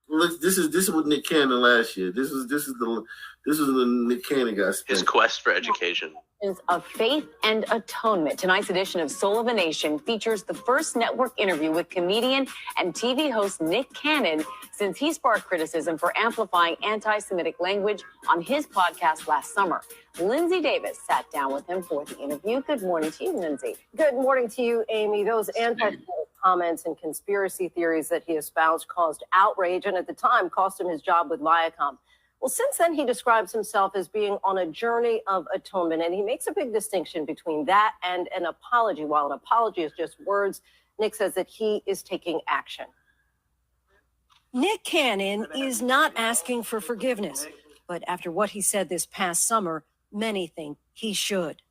Look, this is what Nick Cannon last year. This is the Nick Cannon got spent. His quest for education. Of faith and atonement. Tonight's edition of Soul of a Nation features the first network interview with comedian and TV host Nick Cannon since he sparked criticism for amplifying anti-Semitic language on his podcast last summer. Lindsay Davis sat down with him for the interview. Good morning to you, Lindsay. Good morning to you, Amy. Those anti-Semitic comments and conspiracy theories that he espoused caused outrage and at the time cost him his job with Viacom. Well, since then, he describes himself as being on a journey of atonement, and he makes a big distinction between that and an apology. While an apology is just words, Nick says that he is taking action. Nick Cannon is not asking for forgiveness, but after what he said this past summer, many think he should.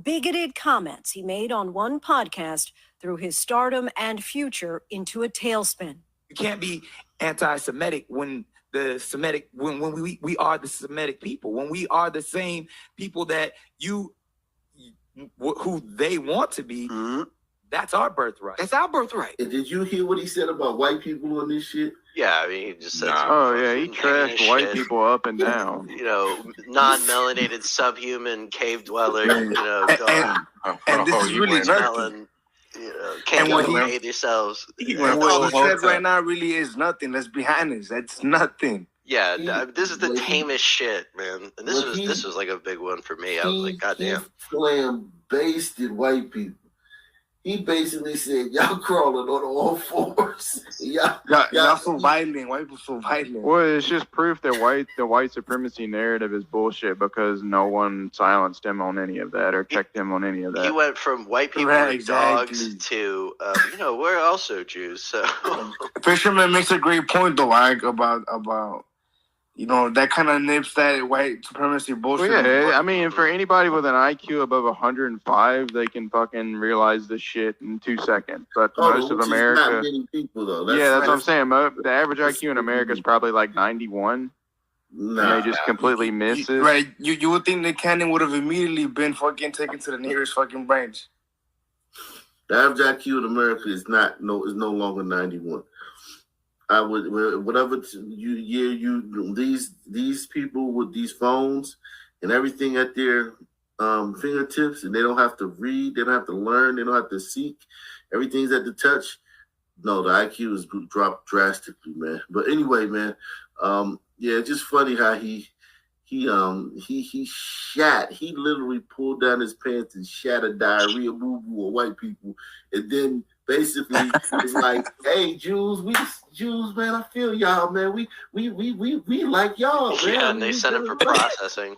Bigoted comments he made on one podcast threw his stardom and future into a tailspin. You can't be anti-Semitic when we are the Semitic people, when we are the same people that who they want to be. Mm-hmm. That's our birthright. That's our birthright. And did you hear what he said about white people on this shit? Yeah, I mean, he just said. He trashed white people up and down. You know, non-melanated, subhuman, cave dweller. You know, and this is really nothing. You know, can't eliminate yourselves. What he said right now really is nothing. Let's be honest. That's nothing. Yeah, this is the tamest shit, man. And this was like a big one for me. I was like, goddamn. He slam-basted white people. He basically said, y'all crawling on all fours. Y'all so violent. White people so violent. Well, it's just proof that the white supremacy narrative is bullshit because no one silenced him on any of that or checked him on any of that. He went from white people and dogs to, we're also Jews. So Fisherman makes a great point, though, like, about that kind of nips that white supremacy bullshit. Well, yeah, I mean, for anybody with an IQ above 105, they can fucking realize this shit in 2 seconds. But most of America, not many people, though. That's what I'm saying. The average IQ in America is probably like 91. And they just completely miss it. Right. You would think Nick Cannon would have immediately been fucking taken to the nearest fucking branch. The average IQ in America is no longer 91. I would these people with these phones and everything at their fingertips, and they don't have to read, they don't have to learn, they don't have to seek. Everything's at the touch. No, the IQ has dropped drastically, man. But anyway, man, it's just funny how he literally pulled down his pants and shat a diarrhea boo-boo of white people, and then basically it's like, hey, Jews, man, I feel y'all, man. We like y'all, man. Yeah, and they sent him for processing.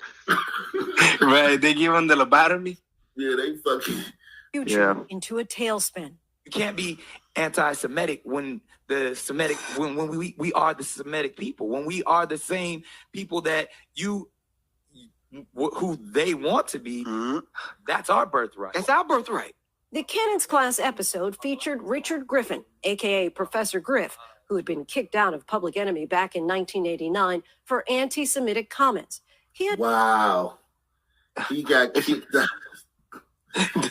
Right, they give him the lobotomy. Yeah, they fucking into a tailspin. You can't be anti-Semitic when we are the Semitic people, when we are the same people that who they want to be. Mm-hmm. That's our birthright. That's our birthright. The Cannon's Class episode featured Richard Griffin, a.k.a. Professor Griff, who had been kicked out of Public Enemy back in 1989 for anti-Semitic comments. Wow. He got kicked out.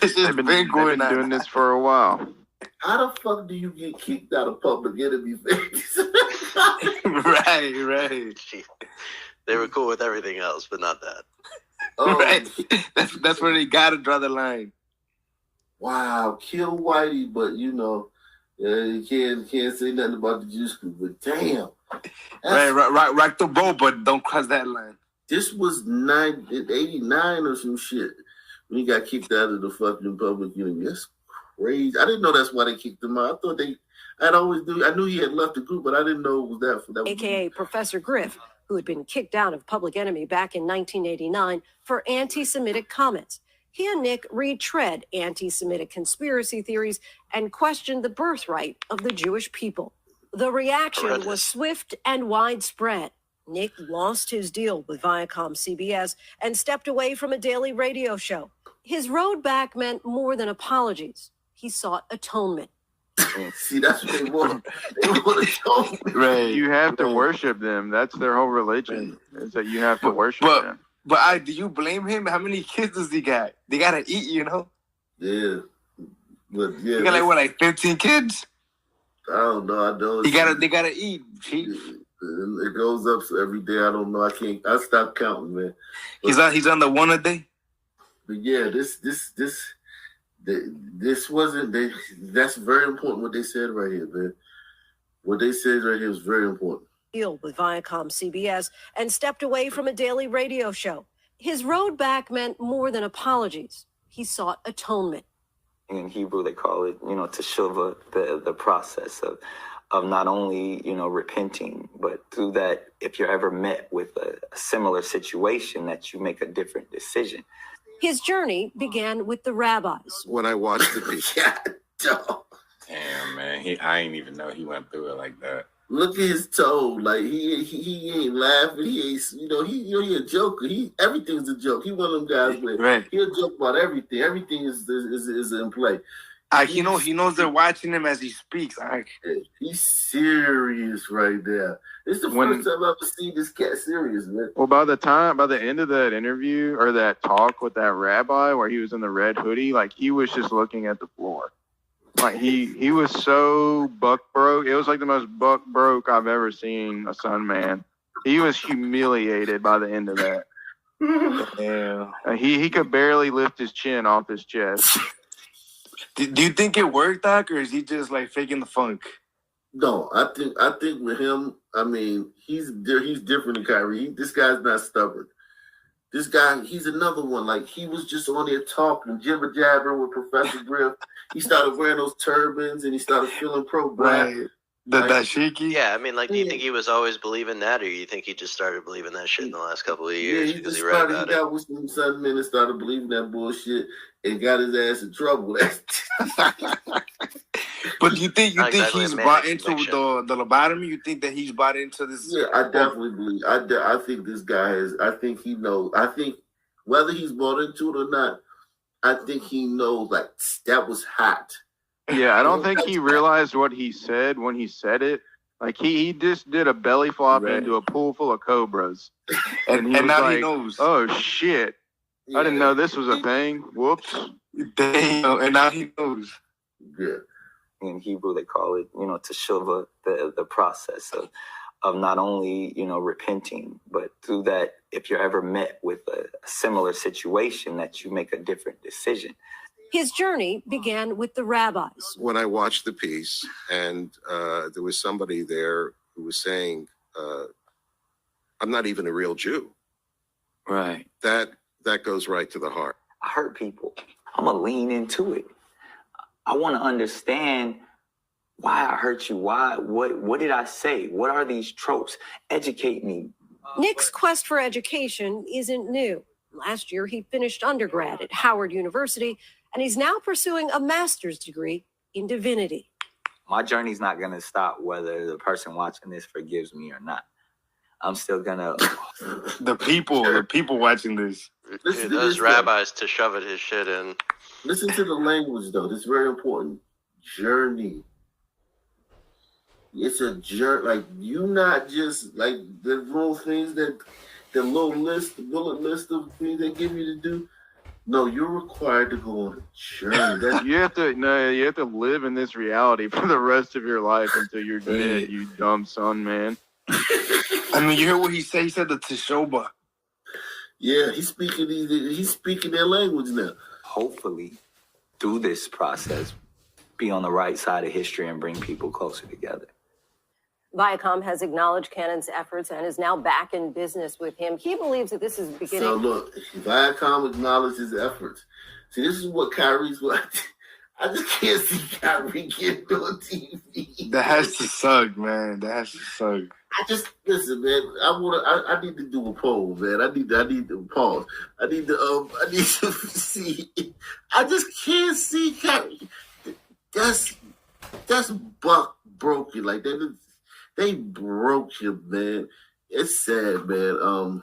They've been doing this for a while. How the fuck do you get kicked out of Public Enemy? Right. They were cool with everything else, but not that. Right. That's where they gotta draw the line. Wow, kill Whitey, but you can't say nothing about the Jewish people. But damn, right, rock the boat, but don't cross that line. This was 89 or some shit when he got kicked out of the fucking Public Enemy. That's crazy. I didn't know that's why they kicked him out. I thought I knew he had left the group, but I didn't know it was that. That AKA Professor Griff, who had been kicked out of Public Enemy back in 1989 for anti-Semitic comments. He and Nick retread anti-Semitic conspiracy theories and questioned the birthright of the Jewish people. The reaction was swift and widespread. Nick lost his deal with Viacom CBS and stepped away from a daily radio show. His road back meant more than apologies. He sought atonement. See, that's what they want. They want atonement. Right. You have to worship them. That's their whole religion, is that you have to worship them. But do you blame him? How many kids does he got? They gotta eat, Yeah. But he got like 15 kids? I don't know. They gotta eat. And it goes up every day. I don't know. I stopped counting, man. But he's on the one a day. But yeah, this wasn't. That's very important. What they said right here, man. What they said right here is very important. With Viacom CBS and stepped away from a daily radio show. His road back meant more than apologies. He sought atonement. In Hebrew, they call it, teshuvah, the process of not only, repenting, but through that, if you're ever met with a similar situation, that you make a different decision. His journey began with the rabbis. When I watched the piece. Damn, man. I ain't even know he went through it like that. Look at his toe. Like he ain't laughing. He ain't, he a joker. Everything's a joke. He one of them guys where right. He'll joke about everything. Everything is in play. He knows they're watching him as he speaks. He's serious right there. It's the first time I've ever seen this cat serious, man. Well, by the end of that interview or that talk with that rabbi where he was in the red hoodie, like he was just looking at the floor. Like he was so buck broke. It was like the most buck broke I've ever seen a son man. He was humiliated by the end of that. Yeah. He could barely lift his chin off his chest. Do you think it worked, Doc, or is he just like faking the funk? No, I think with him, I mean, he's different than Kyrie. This guy's not stubborn. This guy, he's another one. Like he was just on there talking, jibber jabbering with Professor Griff. He started wearing those turbans and he started feeling pro-black. Right. The dashiki? Yeah, I mean, like, do you think he was always believing that, or you think he just started believing that shit in the last couple of years because he read about it? He got with some Sun men and started believing that bullshit and got his ass in trouble. But do you think he's bought into the lobotomy? You think that he's bought into this? Yeah, I definitely believe. I think this guy is. I think he knows. I think whether he's bought into it or not, I think he knows. Like that was hot. Yeah, I don't think he realized what he said when he said it. Like he just did a belly flop into a pool full of cobras, and now he knows. Oh shit! Yeah. I didn't know this was a thing. Whoops! Damn, and now he knows. Yeah. In Hebrew, they call it, teshuvah, the process of not only, repenting, but through that, if you're ever met with a similar situation, that you make a different decision. His journey began with the rabbis. When I watched the piece, and there was somebody there who was saying, I'm not even a real Jew. Right. That goes right to the heart. I hurt people. I'm going to lean into it. I want to understand why I hurt you. What did I say? What are these tropes? Educate me. Nick's quest for education isn't new. Last year, he finished undergrad at Howard University, and he's now pursuing a master's degree in divinity. My journey's not going to stop whether the person watching this forgives me or not. I'm still going to... The people watching this. Dude, those rabbis to shove his shit in. Listen to the language, though. This is very important. Journey. It's a journey. Like, you not just, like, the little things the bullet list of things they give you to do. No, you're required to go on a journey. You have to live in this reality for the rest of your life until you're dead, you dumb son, man. I mean, you hear what he said? He said the Teshoba. Yeah, he's speaking their language now. Hopefully, through this process, be on the right side of history and bring people closer together. Viacom has acknowledged Cannon's efforts and is now back in business with him. He believes that this is beginning. So look, Viacom acknowledged his efforts. See, this is what Kyrie's what. I just can't see Kyrie getting on TV. That has to suck, man. That has to suck. Listen, man. I need to do a poll, man. I need to pause. I need to see. I just can't see Kyrie. That's buck broken like that. They broke him, man. It's sad, man.